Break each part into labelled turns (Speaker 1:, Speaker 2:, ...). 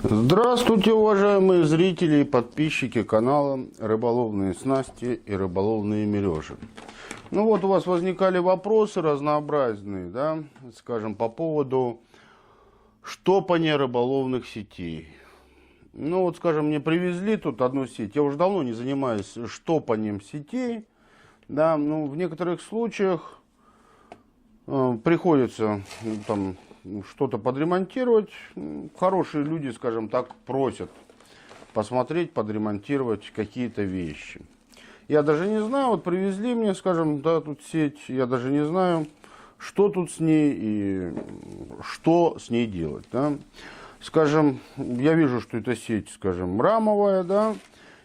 Speaker 1: Здравствуйте, уважаемые зрители и подписчики канала Рыболовные снасти и рыболовные мережи. Ну вот у вас возникали вопросы разнообразные, да, скажем, по поводу штопания рыболовных сетей. Ну вот, скажем, мне привезли тут одну сеть. Я уже давно не занимаюсь штопанием сетей, да, но в некоторых случаях приходится там что-то подремонтировать. Хорошие люди, скажем так, просят посмотреть, подремонтировать какие-то вещи. Я даже не знаю, вот привезли мне, скажем, да, тут сеть, я даже не знаю, что тут с ней и что с ней делать, да. Скажем, я вижу, что эта сеть, скажем, рамовая, да,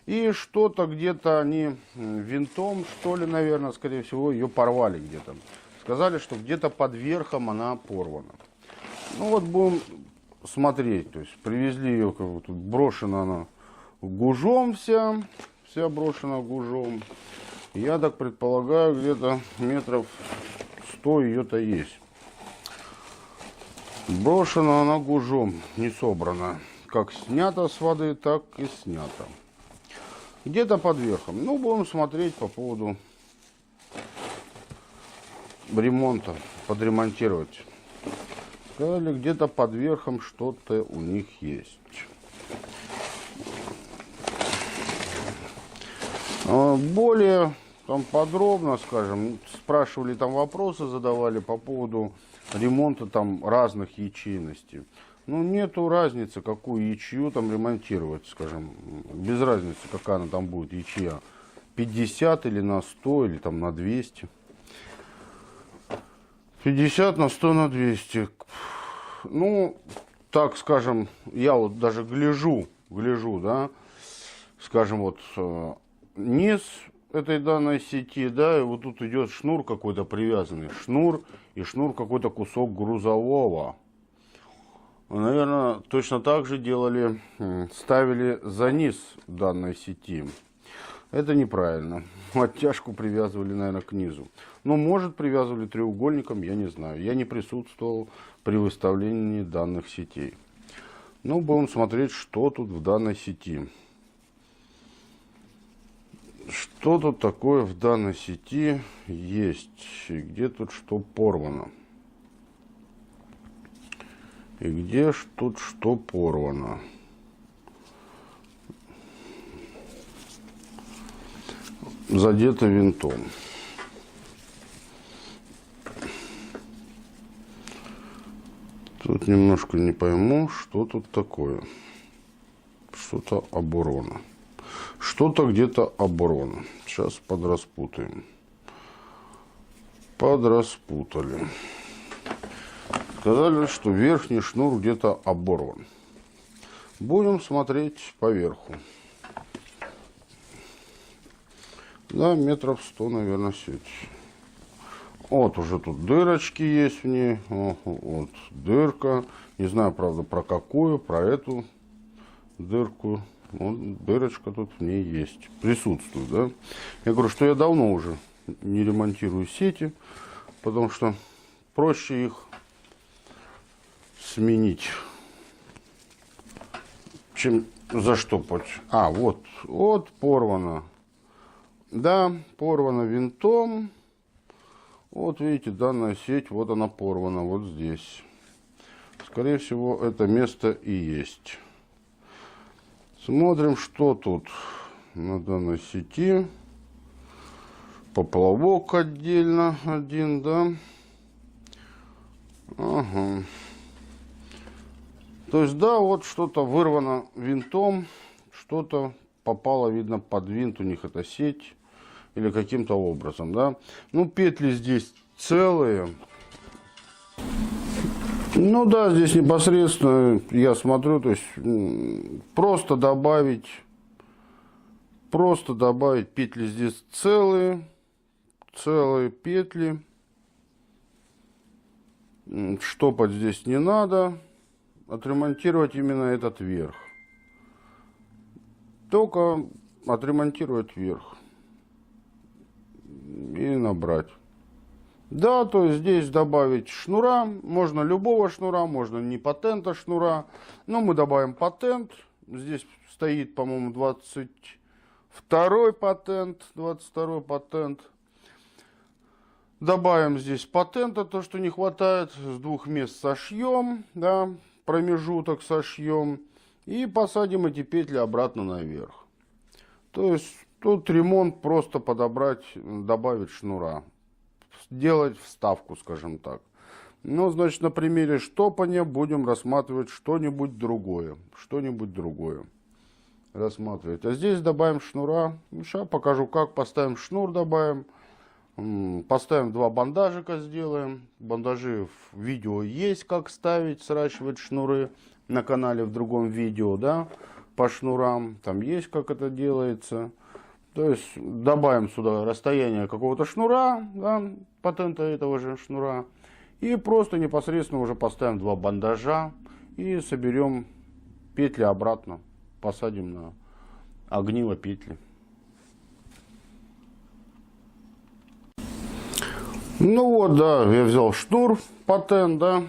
Speaker 1: и что-то где-то они винтом, что ли, наверное, скорее всего, ее порвали где-то. Сказали, что где-то под верхом она порвана. Ну вот будем смотреть, то есть привезли ее, как бы тут брошена она гужом вся брошена гужом. Я так предполагаю, где-то метров 100 ее-то есть. Брошена она гужом, не собрана. Как снята с воды, так и снята. Где-то под верхом. Ну, будем смотреть по поводу ремонта, подремонтировать. Сказали, где-то под верхом что-то у них есть. Более там подробно, скажем, спрашивали там вопросы, задавали по поводу ремонта там разных ячейностей. Ну, нету разницы, какую ячею там ремонтировать, скажем, без разницы, какая она там будет ячея. 50 или на 100, или там на 200. 50 на 100 на 200. Ну, так скажем, я вот даже гляжу, да, скажем, вот низ этой данной сети, да, и вот тут идет шнур какой-то привязанный, шнур и шнур какой-то кусок грузового. Наверное, точно так же делали, ставили за низ данной сети. Это неправильно. Оттяжку привязывали, наверное, к низу. Но, может, привязывали треугольником, я не знаю. Я не присутствовал при выставлении данных сетей. Ну, будем смотреть, что тут в данной сети. Что тут такое в данной сети есть? И где тут что порвано? И где тут что порвано? Задето винтом. Тут немножко не пойму, что тут такое. Что-то оборвано. Что-то где-то оборвано. Сейчас подраспутаем. Подраспутали. Сказали, что верхний шнур где-то оборван. Будем смотреть поверху. Да, метров 100, наверное, сеть. Вот уже тут дырочки есть в ней. Вот дырка. Не знаю, правда, про какую, про эту дырку. Вот дырочка тут в ней есть. Присутствует, да. Я говорю, что я давно уже не ремонтирую сети, потому что проще их сменить, чем заштопать. А, вот порвано. Да, порвана винтом. Вот видите, данная сеть, вот она порвана, вот здесь. Скорее всего, это место и есть. Смотрим, что тут на данной сети. Поплавок отдельно один, да. Ага. То есть, да, вот что-то вырвано винтом, что-то попало, видно, под винт, у них эта сеть. Или каким-то образом, да. Ну, петли здесь целые. Ну да, здесь непосредственно я смотрю, то есть просто добавить петли здесь целые петли. Штопать здесь не надо. Отремонтировать именно этот верх. Только отремонтировать верх. И набрать. Да, то есть здесь добавить шнура, можно любого шнура, можно не патента шнура, но мы добавим патент. Здесь стоит, по-моему, 22 патент, 22 патент. Добавим здесь патента, то, что не хватает, с двух мест сошьем, да, промежуток сошьем и посадим эти петли обратно наверх. То есть тут ремонт просто подобрать, добавить шнура. Делать вставку, скажем так. Ну, значит, на примере штопания будем рассматривать что-нибудь другое. Что-нибудь другое рассматривать. А здесь добавим шнура. Сейчас покажу, как поставим шнур, добавим. Поставим два бандажика, сделаем. Бандажи в видео есть, как ставить, сращивать шнуры. На канале в другом видео, да, по шнурам. Там есть, как это делается. То есть добавим сюда расстояние какого-то шнура, да, патента этого же шнура. И просто непосредственно уже поставим два бандажа и соберем петли обратно. Посадим на огниво петли. Ну вот, да, я взял шнур, патент, да,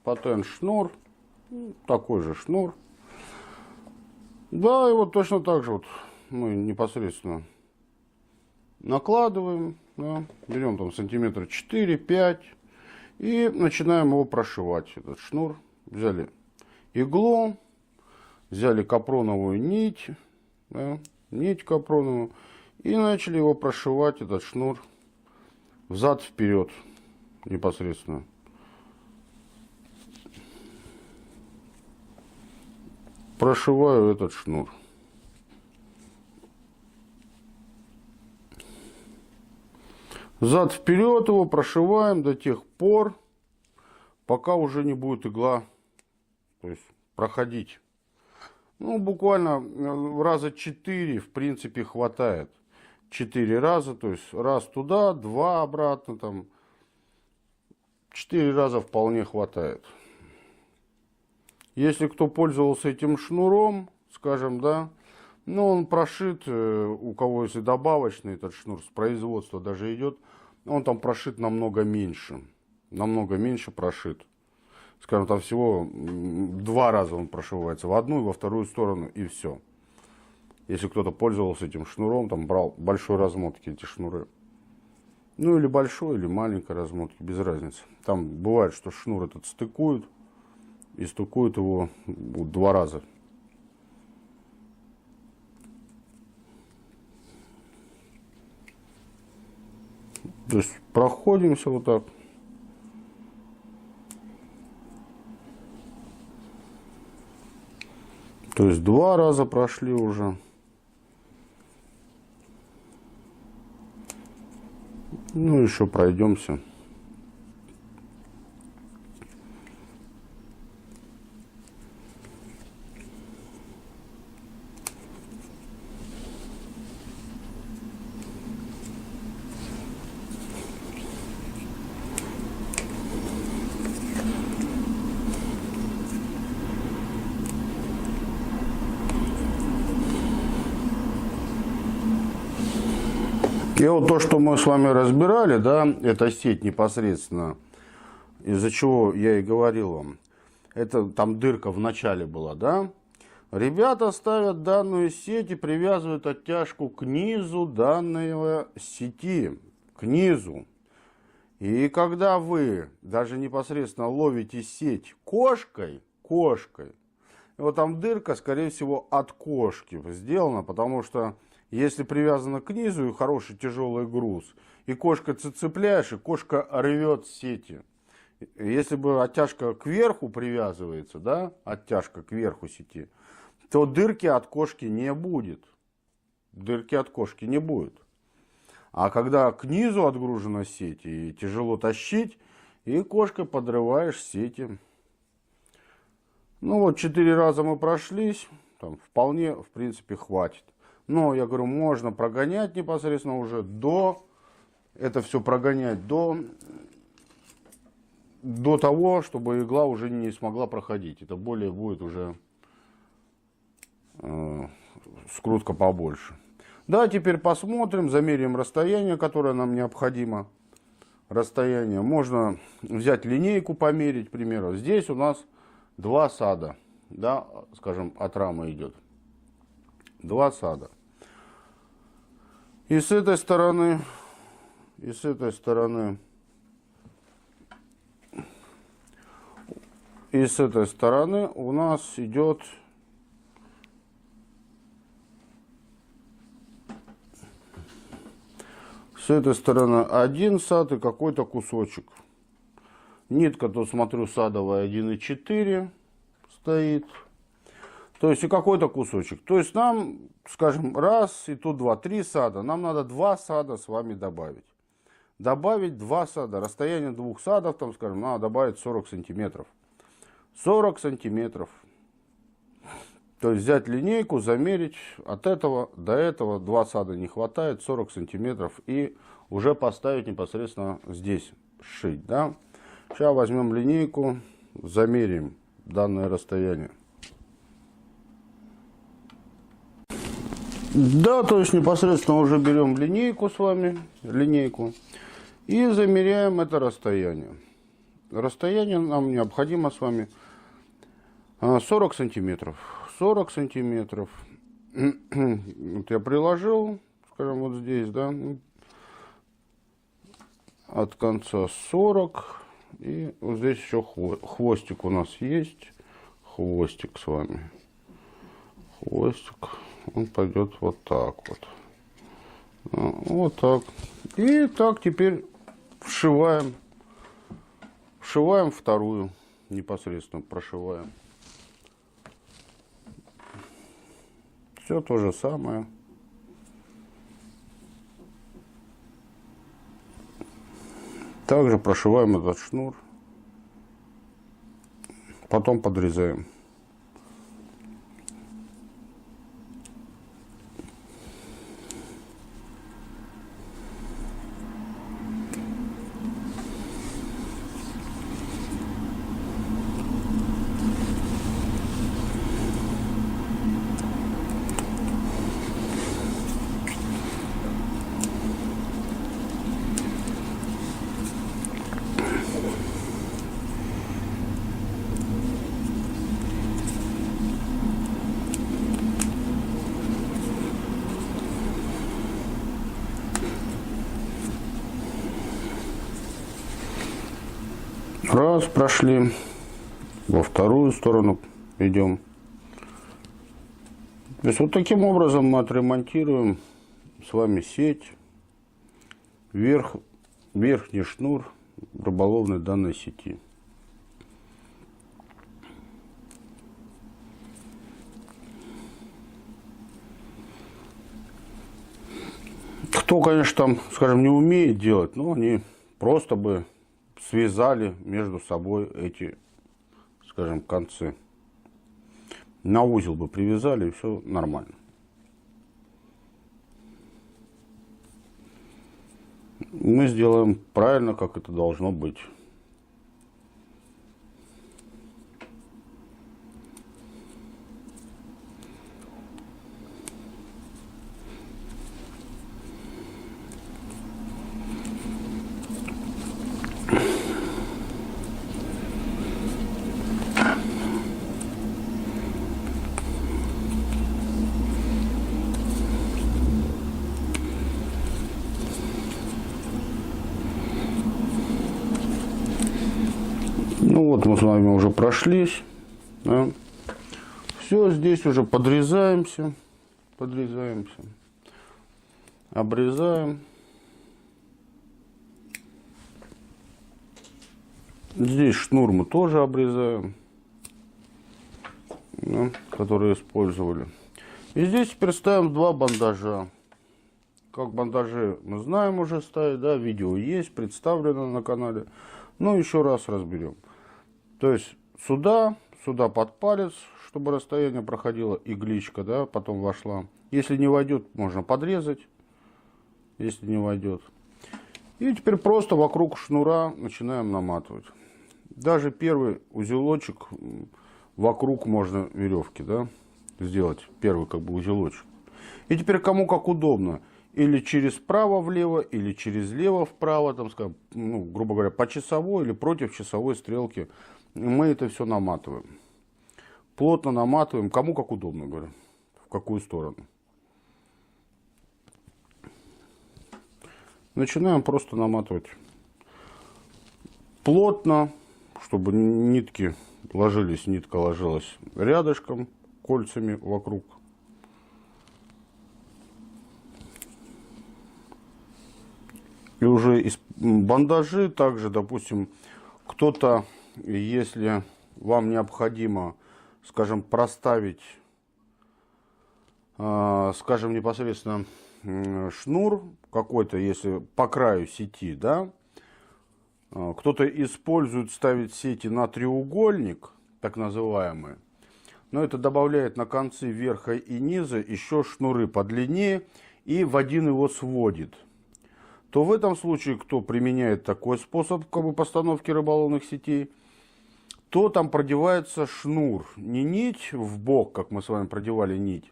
Speaker 1: патент шнур, такой же шнур. Да, и вот точно так же вот мы непосредственно накладываем, да, берем там сантиметра 4-5 и начинаем его прошивать, этот шнур. Взяли иглу, взяли капроновую нить, да, нить капроновую, и начали его прошивать, этот шнур, взад-вперед непосредственно. Прошиваю этот шнур. Зад-вперед его прошиваем до тех пор, пока уже не будет игла, то есть, проходить. Ну, буквально раза 4, в принципе, хватает. 4 раза, то есть раз туда, 2 обратно, там 4 раза вполне хватает. Если кто пользовался этим шнуром, скажем, да, но он прошит, у кого если добавочный этот шнур с производства даже идет, он там прошит намного меньше прошит. Скажем, там всего 2 раза он прошивается, в одну и во вторую сторону, и все. Если кто-то пользовался этим шнуром, там брал большой размотки эти шнуры. Ну или большой, или маленькой размотки, без разницы. Там бывает, что шнур этот стыкуют, и стыкуют его 2 раза. То есть проходимся вот так. То есть 2 раза прошли уже. Ну, еще пройдемся. И вот то, что мы с вами разбирали, да, эта сеть непосредственно, из-за чего я и говорил вам, это там дырка в начале была, да. Ребята ставят данную сеть и привязывают оттяжку к низу данной сети, к низу. И когда вы даже непосредственно ловите сеть кошкой, вот там дырка, скорее всего, от кошки сделана, потому что если привязано к низу и хороший тяжелый груз, и кошка цепляешь, и кошка рвет сети. Если бы оттяжка кверху привязывается, да, оттяжка кверху сети, то дырки от кошки не будет. Дырки от кошки не будет. А когда к низу отгружена сеть, и тяжело тащить, и кошкой подрываешь сети. Ну вот 4 раза мы прошлись, там вполне, в принципе, хватит. Но, я говорю, можно прогонять непосредственно уже это все прогонять до того, чтобы игла уже не смогла проходить. Это более будет уже скрутка побольше. Да, теперь посмотрим, замеряем расстояние, которое нам необходимо расстояние. Можно взять линейку, померить, к примеру. Здесь у нас 2 сада, да, скажем, от рамы идет. 2 сада. И с этой стороны, и с этой стороны, и с этой стороны у нас идет с этой стороны 1 сад и какой-то кусочек. Нитка, тут смотрю, садовая 1,4 стоит. То есть и какой-то кусочек. То есть нам, скажем, раз, и тут 2, 3 сада. Нам надо 2 сада с вами добавить. Добавить 2 сада. Расстояние 2 садов, там, скажем, надо добавить 40 сантиметров. 40 сантиметров. То есть взять линейку, замерить от этого до этого. 2 сада не хватает, 40 сантиметров. И уже поставить непосредственно здесь, сшить. Да? Сейчас возьмем линейку, замерим данное расстояние. Да, то есть непосредственно уже берем линейку с вами, линейку, и замеряем это расстояние. Расстояние нам необходимо с вами 40 сантиметров. 40 сантиметров. Вот я приложил, скажем, вот здесь, да, от конца 40. И вот здесь еще хвостик у нас есть. Хвостик с вами. Хвостик. Он пойдет вот так вот. Вот так. И так теперь вшиваем. Вшиваем вторую. Непосредственно прошиваем. Все то же самое. Также прошиваем этот шнур. Потом подрезаем. Раз, прошли. Во вторую сторону идем. То есть вот таким образом мы отремонтируем с вами сеть, верхний шнур рыболовной данной сети. Кто, конечно, там, скажем, не умеет делать, но они просто бы связали между собой эти, скажем, концы. На узел бы привязали, и все нормально. Мы сделаем правильно, как это должно быть. Ну вот мы с вами уже прошлись. Да. Все, здесь уже подрезаемся. Обрезаем. Здесь шнур мы тоже обрезаем, да, которые использовали. И здесь теперь ставим 2 бандажа. Как бандажи мы знаем уже ставить, да, видео есть, представлено на канале. Но еще раз разберем. То есть сюда под палец, чтобы расстояние проходило, игличка, да, потом вошла. Если не войдет, можно подрезать, если не войдет. И теперь просто вокруг шнура начинаем наматывать. Даже первый узелочек вокруг можно веревки, да, сделать. Первый как бы узелочек. И теперь кому как удобно. или через право влево, или через лево вправо, там, скажем, ну, грубо говоря, по часовой или против часовой стрелки. Мы это все наматываем. Плотно наматываем, кому как удобно, говорю, в какую сторону. Начинаем просто наматывать плотно, чтобы нитки ложились, нитка ложилась рядышком, кольцами вокруг. И уже из бандажи также, допустим, кто-то, если вам необходимо, скажем, проставить, скажем, непосредственно шнур какой-то, если по краю сети, да, кто-то использует, ставит сети на треугольник, так называемые, но это добавляет на концы верха и низа еще шнуры подлиннее и в один его сводит. То в этом случае, кто применяет такой способ как бы постановки рыболовных сетей, то там продевается шнур, не нить в бок, как мы с вами продевали нить,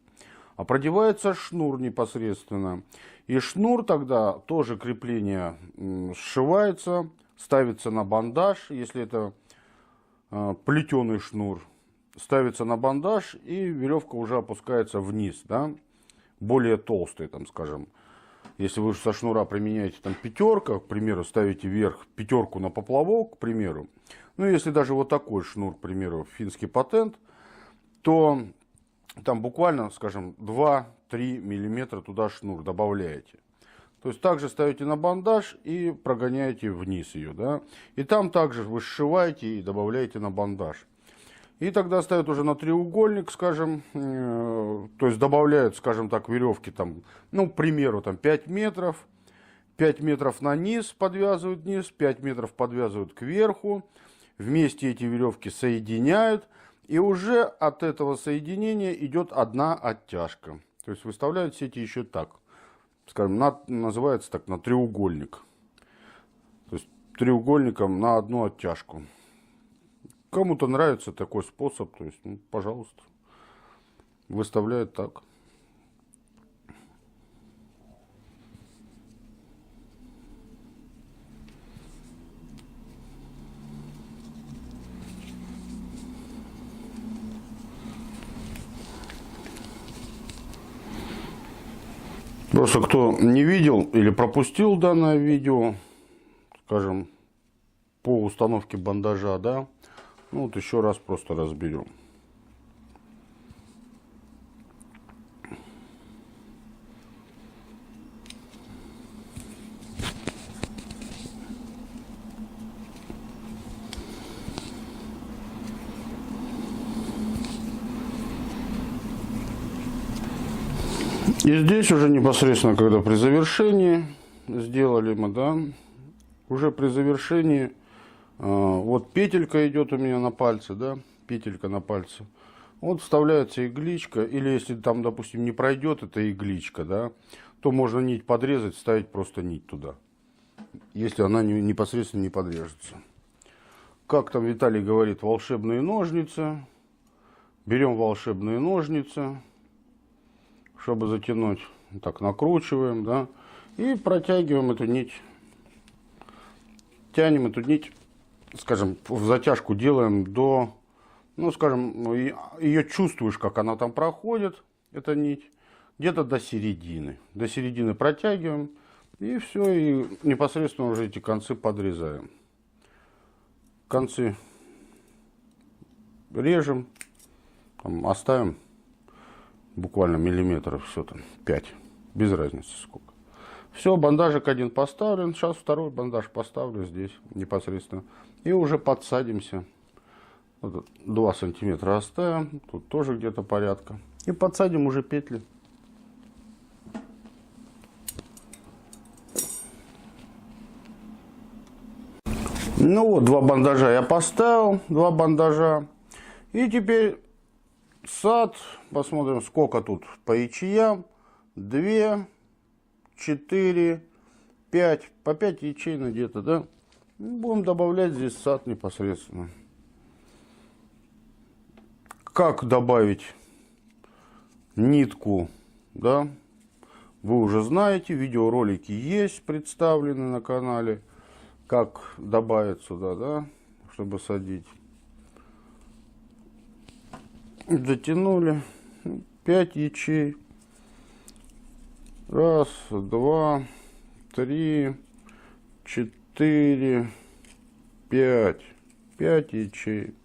Speaker 1: а продевается шнур непосредственно. И шнур тогда тоже крепление сшивается, ставится на бандаж, если это плетеный шнур, ставится на бандаж, и веревка уже опускается вниз, да, более толстый, там, скажем. Если вы со шнура применяете там пятерка, к примеру, ставите вверх пятерку на поплавок, к примеру, ну если даже вот такой шнур, к примеру, финский патент, то там буквально, скажем, 2-3 миллиметра туда шнур добавляете. То есть также ставите на бандаж и прогоняете вниз ее, да, и там также вы сшиваете и добавляете на бандаж. И тогда ставят уже на треугольник, скажем, то есть добавляют, скажем так, веревки там, ну, к примеру, там 5 метров. 5 метров на низ подвязывают вниз, 5 метров подвязывают кверху. Вместе эти веревки соединяют. И уже от этого соединения идет одна оттяжка. То есть выставляют сети еще так. Скажем, называется так, на треугольник. То есть треугольником на одну оттяжку. Кому-то нравится такой способ, то есть, ну, пожалуйста, выставляют так. Просто кто не видел или пропустил данное видео, скажем, по установке бандажа, да, ну вот еще раз просто разберем. И здесь уже непосредственно, когда при завершении сделали мы, да, уже при завершении, вот петелька идет у меня на пальце, да, петелька на пальце. Вот вставляется игличка, или если там, допустим, не пройдет эта игличка, да, то можно нить подрезать, ставить просто нить туда, если она непосредственно не подрежется. Как там Виталий говорит, волшебные ножницы. Берем волшебные ножницы, чтобы затянуть, так накручиваем, да, и протягиваем эту нить. Тянем эту нить, скажем, в затяжку делаем до, ну, скажем, ее чувствуешь, как она там проходит, эта нить, где-то до середины. До середины протягиваем, и все, и непосредственно уже эти концы подрезаем. Концы режем, там, оставим буквально миллиметров, все там, 5, без разницы сколько. Все, бандажик один поставлен, сейчас второй бандаж поставлю здесь непосредственно. И уже подсадимся. Вот 2 сантиметра оставим, тут тоже где-то порядка. И подсадим уже петли. Ну вот, 2 бандажа я поставил, 2 бандажа. И теперь сад, посмотрим, сколько тут по ячеям. 2, 4, 5, по 5 ячей где-то, да? Будем добавлять здесь сад непосредственно. Как добавить нитку, да, вы уже знаете, видеоролики есть представлены на канале, как добавить сюда, да, чтобы садить. Затянули 5 ячей. Раз, два, три, 4, 5. 5 ячей.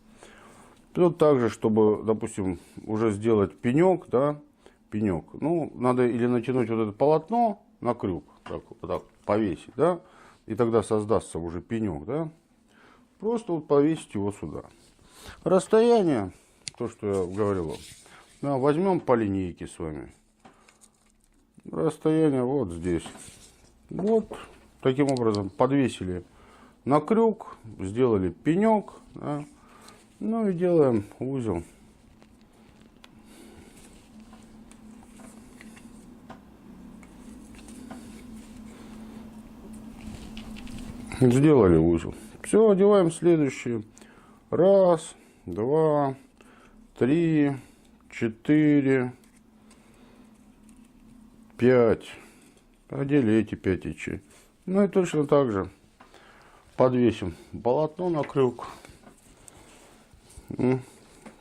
Speaker 1: Тут также, чтобы, допустим, уже сделать пенек, да, пенек. Ну, надо или натянуть вот это полотно на крюк, так, вот так повесить, да, и тогда создастся уже пенек, да. Просто вот повесить его сюда. Расстояние, то, что я говорил вам, да, возьмем по линейке с вами. Расстояние вот здесь. Вот таким образом подвесили на крюк, сделали пенек, да. Ну и делаем узел. Сделали узел. Все, одеваем следующие. Раз, два, три, 4, 5. Одели эти 5 ячей. Ну и точно так же подвесим полотно на крюк.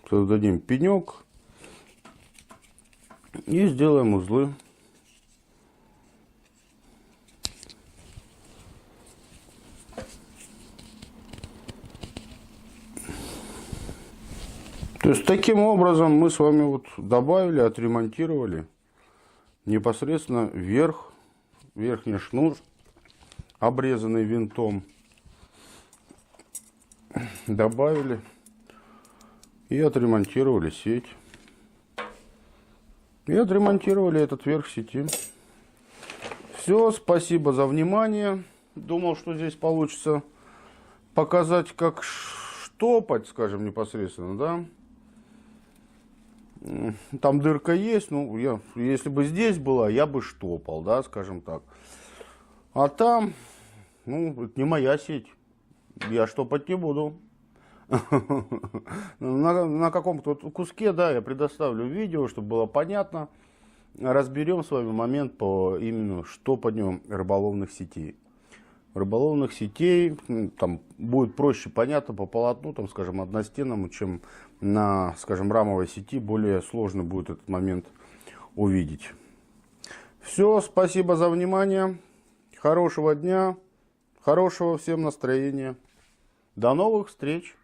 Speaker 1: Создадим пенек. И сделаем узлы. То есть таким образом мы с вами вот добавили, отремонтировали непосредственно верхний шнур, обрезанный винтом. Добавили и отремонтировали сеть. И отремонтировали этот верх сети. Все, спасибо за внимание. Думал, что здесь получится показать, как штопать, скажем, непосредственно, да. Там дырка есть, ну, если бы здесь была, я бы штопал, да, скажем так. А там, ну, это не моя сеть, я штопать не буду. На каком-то куске, да, я предоставлю видео, чтобы было понятно. Разберем с вами момент по именно штопанию рыболовных сетей. Рыболовных сетей там будет проще понятно по полотну, там, скажем, одностенному, чем на, скажем, рамовой сети. Более сложно будет этот момент увидеть. Все, спасибо за внимание. Хорошего дня, хорошего всем настроения. До новых встреч.